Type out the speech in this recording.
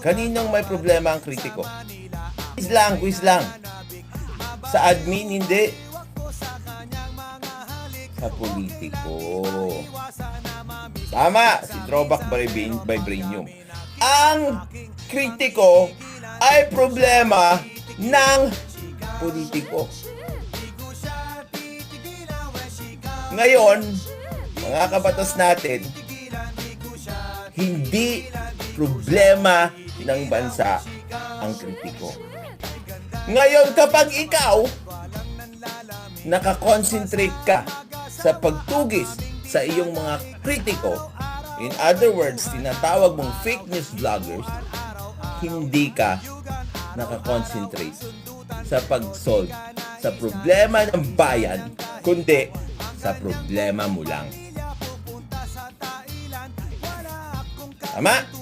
Kaninong may problema ang kritiko? Quiz lang. Sa admin, hindi. Sa politiko. Tama, si Throwback Vibranium. Ang kritiko ay problema ng politiko. Ngayon, mga kabatas natin, hindi problema ng bansa ang kritiko. Ngayon, kapag ikaw nakakonsentrate ka sa pagtugis sa iyong mga kritiko, in other words, tinatawag mong fake news vloggers, hindi ka nakakonsentrate sa pag-solve sa problema ng bayan, kundi sa problema mo lang. Tama?